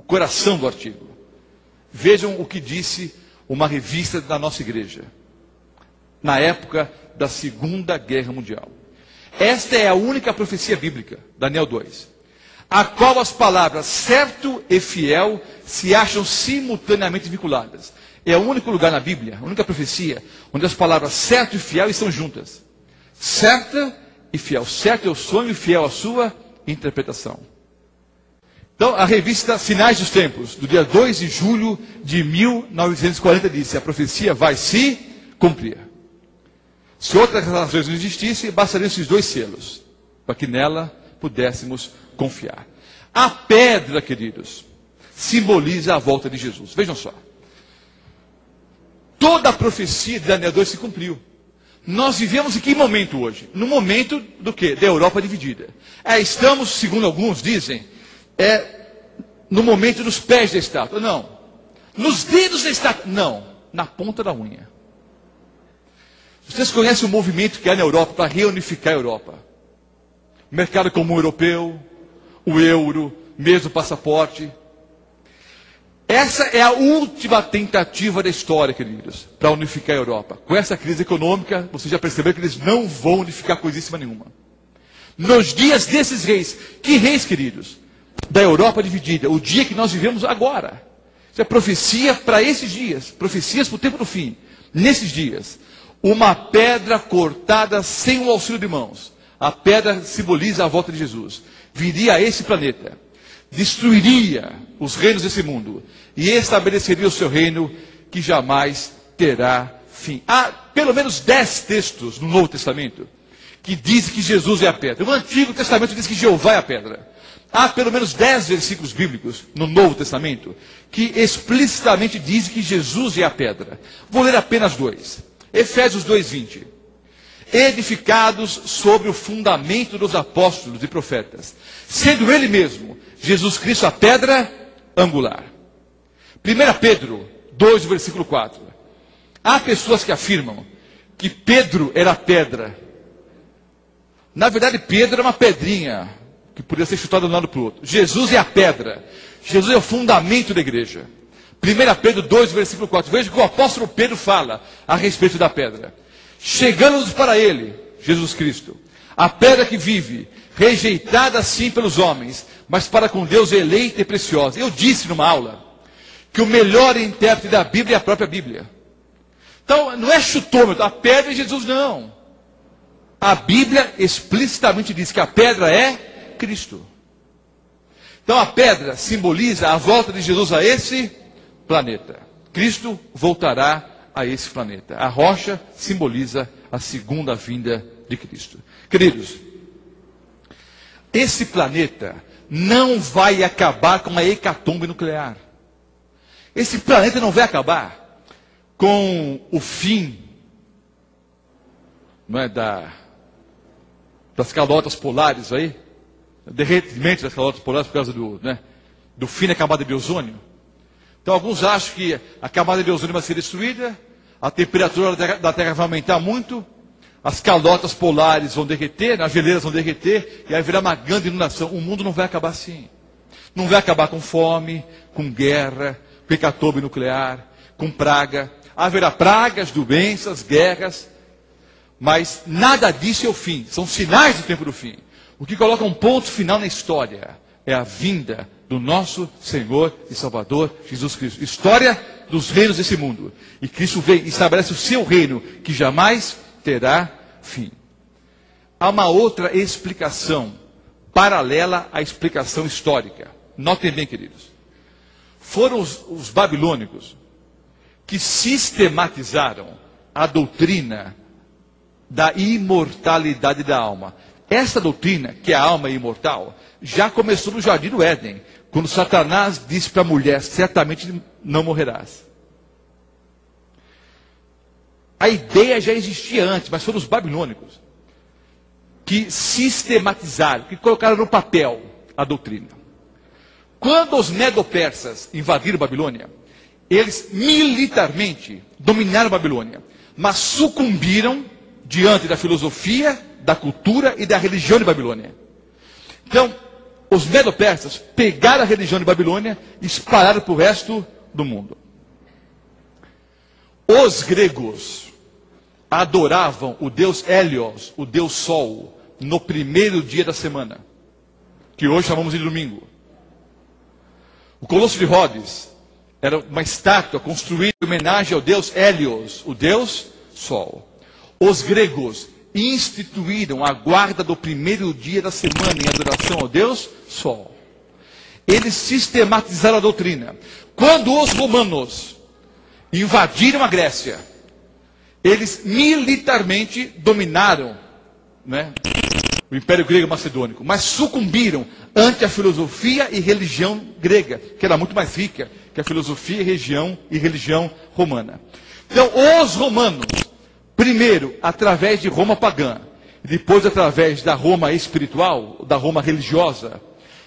coração do artigo. Vejam o que disse uma revista da nossa igreja, na época da Segunda Guerra Mundial. Esta é a única profecia bíblica, Daniel 2, a qual as palavras certo e fiel se acham simultaneamente vinculadas. É o único lugar na Bíblia, a única profecia, onde as palavras certo e fiel estão juntas. Certa e fiel. Certo é o sonho e fiel a sua interpretação. Então, a revista Sinais dos Tempos, do dia 2 de julho de 1940, disse: a profecia vai se cumprir. Se outras razões não existissem, bastariam esses 2 selos, para que nela pudéssemos confiar. A pedra, queridos, simboliza a volta de Jesus. Vejam só. Toda a profecia de Daniel 2 se cumpriu. Nós vivemos em que momento hoje? No momento do quê? Da Europa dividida. Estamos, segundo alguns dizem, no momento dos pés da estátua. Não. Nos dedos da estátua. Não. Na ponta da unha. Vocês conhecem o movimento que há na Europa para reunificar a Europa? O mercado comum europeu, o euro, mesmo passaporte. Essa é a última tentativa da história, queridos, para unificar a Europa. Com essa crise econômica, vocês já perceberam que eles não vão unificar coisíssima nenhuma. Nos dias desses reis, que reis, queridos? Da Europa dividida, o dia que nós vivemos agora. Isso é profecia para esses dias, profecias para o tempo do fim. Nesses dias, uma pedra cortada sem o auxílio de mãos. A pedra simboliza a volta de Jesus. Viria a esse planeta, destruiria os reinos desse mundo e estabeleceria o seu reino que jamais terá fim. Há pelo menos 10 textos no Novo Testamento que dizem que Jesus é a pedra. No Antigo Testamento diz que Jeová é a pedra. Há pelo menos 10 versículos bíblicos no Novo Testamento que explicitamente dizem que Jesus é a pedra. Vou ler apenas 2. Efésios 2:20. Edificados sobre o fundamento dos apóstolos e profetas, sendo ele mesmo, Jesus Cristo, a pedra angular. 1 Pedro 2, versículo 4. Há pessoas que afirmam que Pedro era a pedra. Na verdade, Pedro era uma pedrinha que podia ser chutada de um lado para o outro. Jesus é a pedra. Jesus é o fundamento da igreja. 1 Pedro 2, versículo 4. Veja o que o apóstolo Pedro fala a respeito da pedra. Chegando-nos para ele, Jesus Cristo, a pedra que vive, rejeitada sim pelos homens, mas para com Deus eleita e preciosa. Eu disse numa aula que o melhor intérprete da Bíblia é a própria Bíblia. Então, não é chutômetro, a pedra é Jesus, não. A Bíblia explicitamente diz que a pedra é Cristo. Então, a pedra simboliza a volta de Jesus a esse planeta. Cristo voltará a esse planeta. A rocha simboliza a segunda vinda de Cristo. Queridos, esse planeta não vai acabar com a hecatombe nuclear. Esse planeta não vai acabar com o fim, não é, das calotas polares aí, derretimento das calotas polares por causa do fim da camada de ozônio. Então alguns acham que a camada de ozônio vai ser destruída, a temperatura da Terra vai aumentar muito, as calotas polares vão derreter, as geleiras vão derreter, e aí virá uma grande inundação. O mundo não vai acabar assim. Não vai acabar com fome, com guerra, com hecatombe nuclear, com praga. Haverá pragas, doenças, guerras, mas nada disso é o fim. São sinais do tempo do fim. O que coloca um ponto final na história é a vinda do nosso Senhor e Salvador Jesus Cristo. História dos reinos desse mundo. E Cristo vem e estabelece o seu reino, que jamais terá fim. Há uma outra explicação, paralela à explicação histórica. Notem bem, queridos. Foram os babilônicos que sistematizaram a doutrina da imortalidade da alma. Essa doutrina, que a alma é imortal, já começou no Jardim do Éden, quando Satanás disse para a mulher: certamente não morrerás. A ideia já existia antes, mas foram os babilônicos que sistematizaram, que colocaram no papel a doutrina. Quando os medo-persas invadiram Babilônia, eles militarmente dominaram Babilônia, mas sucumbiram diante da filosofia, da cultura e da religião de Babilônia. Então, Os medo-persas pegaram a religião de Babilônia e espalharam para o resto do mundo. Os gregos adoravam o deus Hélios, o deus Sol, no primeiro dia da semana, que hoje chamamos de domingo. O Colosso de Rhodes era uma estátua construída em homenagem ao deus Hélios, o deus Sol. Os gregos instituíram a guarda do primeiro dia da semana em adoração ao deus Sol. Eles sistematizaram a doutrina. Quando os romanos invadiram a Grécia, eles militarmente dominaram, né, o Império Grego Macedônico, mas sucumbiram ante a filosofia e religião grega, que era muito mais rica que a filosofia e religião romana. Então, os romanos, primeiro através de Roma pagã, depois através da Roma espiritual, da Roma religiosa,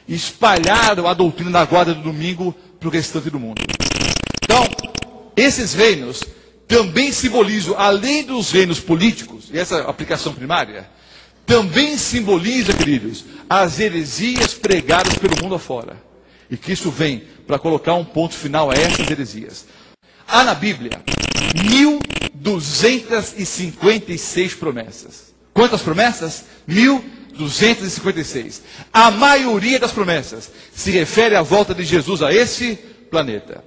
espalharam a doutrina da guarda do domingo para o restante do mundo. Então, esses reinos também simbolizam, além dos reinos políticos, e essa aplicação primária, também simboliza, queridos, as heresias pregadas pelo mundo afora. E que isso vem para colocar um ponto final a essas heresias. Há na Bíblia 1.256 promessas. Quantas promessas? 1.256. A maioria das promessas se refere à volta de Jesus a esse planeta.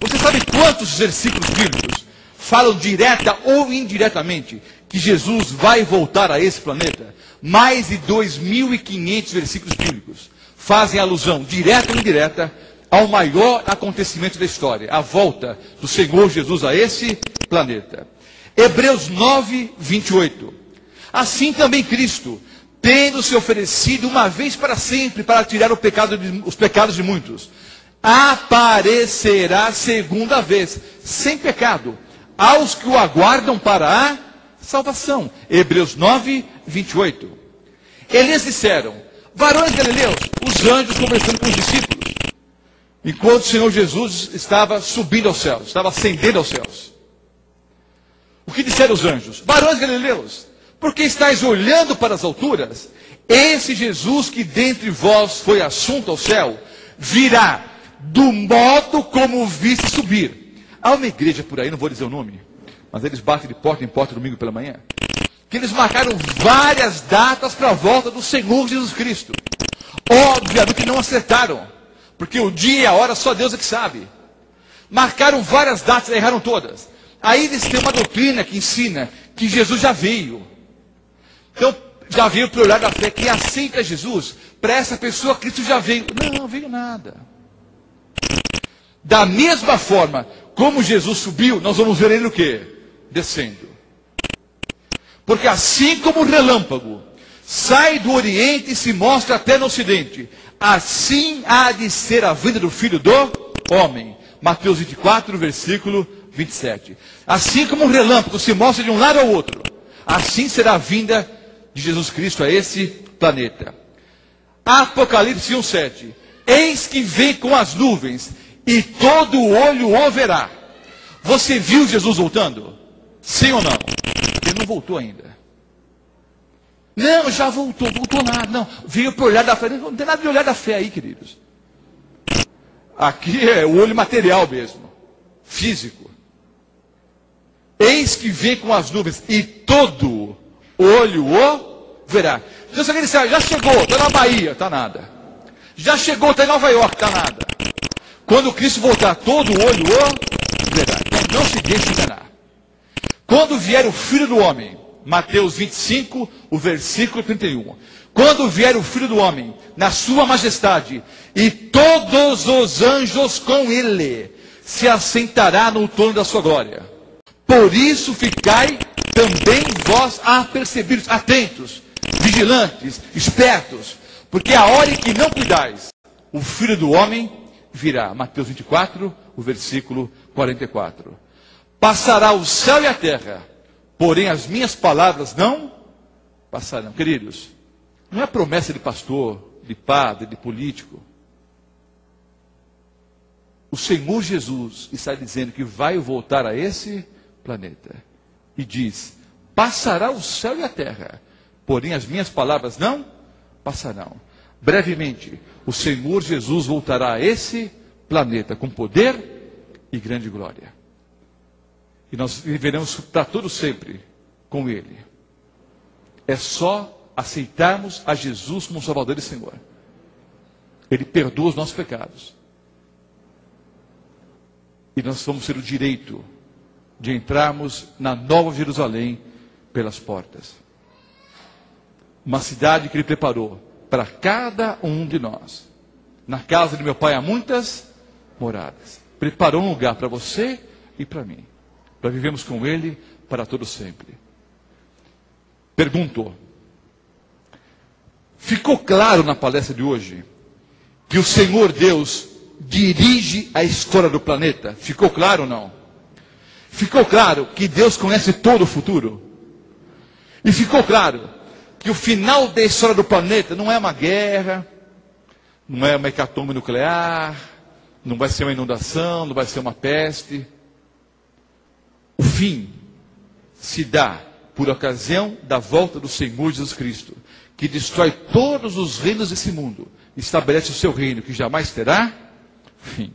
Você sabe quantos versículos bíblicos falam direta ou indiretamente que Jesus vai voltar a esse planeta? Mais de 2.500 versículos bíblicos fazem alusão, direta ou indireta, ao maior acontecimento da história, a volta do Senhor Jesus a esse planeta. Hebreus 9, 28. Assim também Cristo, tendo se oferecido uma vez para sempre para tirar os pecados de muitos, aparecerá segunda vez, sem pecado, aos que o aguardam para a salvação. Hebreus 9, 28. Eles disseram, varões galileus, os anjos conversando com os discípulos, enquanto o Senhor Jesus estava subindo aos céus, estava ascendendo aos céus. O que disseram os anjos? Varões galileus, por que estáis olhando para as alturas? Esse Jesus que dentre vós foi assunto ao céu, virá do modo como o viste subir. Há uma igreja por aí, não vou dizer o nome, mas eles batem de porta em porta domingo pela manhã, que eles marcaram várias datas para a volta do Senhor Jesus Cristo. Obviamente não acertaram, porque o dia e a hora só Deus é que sabe. Marcaram várias datas e erraram todas. Aí eles têm uma doutrina que ensina que Jesus já veio. Então, já veio para o olhar da fé. Quem aceita Jesus, para essa pessoa, Cristo já veio. Não veio nada. Da mesma forma como Jesus subiu, nós vamos ver ele o quê? Descendo. Porque assim como o relâmpago sai do Oriente e se mostra até no Ocidente, assim há de ser a vinda do Filho do Homem. Mateus 24, versículo 27. Assim como o relâmpago se mostra de um lado ao outro, assim será a vinda de Jesus Cristo a esse planeta. Apocalipse 1:7. Eis que vem com as nuvens, e todo olho o verá. Você viu Jesus voltando? Sim ou não? Ele não voltou ainda. Não, já voltou nada. Não, veio para o olhar da fé. Não tem nada de olhar da fé aí, queridos. Aqui é o olho material mesmo, físico. Eis que vem com as nuvens, e todo olho o verá. Então você diz, já chegou, está na Bahia, está nada. Já chegou, está em Nova York, está nada. Quando Cristo voltar, todo olho o verá. Então não se deixe enganar. Quando vier o Filho do Homem, Mateus 25, o versículo 31. Quando vier o Filho do Homem, na sua majestade, e todos os anjos com ele, se assentará no trono da sua glória. Por isso ficai também vós apercebidos, atentos, vigilantes, espertos, porque a hora em que não cuidais, o Filho do Homem virá. Mateus 24, o versículo 44. Passará o céu e a terra, porém as minhas palavras não passarão. Queridos, não é promessa de pastor, de padre, de político. O Senhor Jesus está dizendo que vai voltar a esse planeta. E diz, passará o céu e a terra, porém as minhas palavras não passarão. brevemente, o Senhor Jesus voltará a esse planeta com poder e grande glória. E nós viveremos para todo sempre com Ele. É só aceitarmos a Jesus como Salvador e Senhor. Ele perdoa os nossos pecados. E nós vamos ter o direito de entrarmos na Nova Jerusalém pelas portas. Uma cidade que Ele preparou para cada um de nós. Na casa de meu Pai há muitas moradas. Preparou um lugar para você e para mim. Para vivermos com Ele para todo sempre. Pergunto. Ficou claro na palestra de hoje que o Senhor Deus dirige a história do planeta? Ficou claro ou não? Ficou claro que Deus conhece todo o futuro? E ficou claro que o final da história do planeta não é uma guerra, não é uma hecatombe nuclear, não vai ser uma inundação, não vai ser uma peste. O fim se dá por ocasião da volta do Senhor Jesus Cristo, que destrói todos os reinos desse mundo, estabelece o seu reino, que jamais terá fim.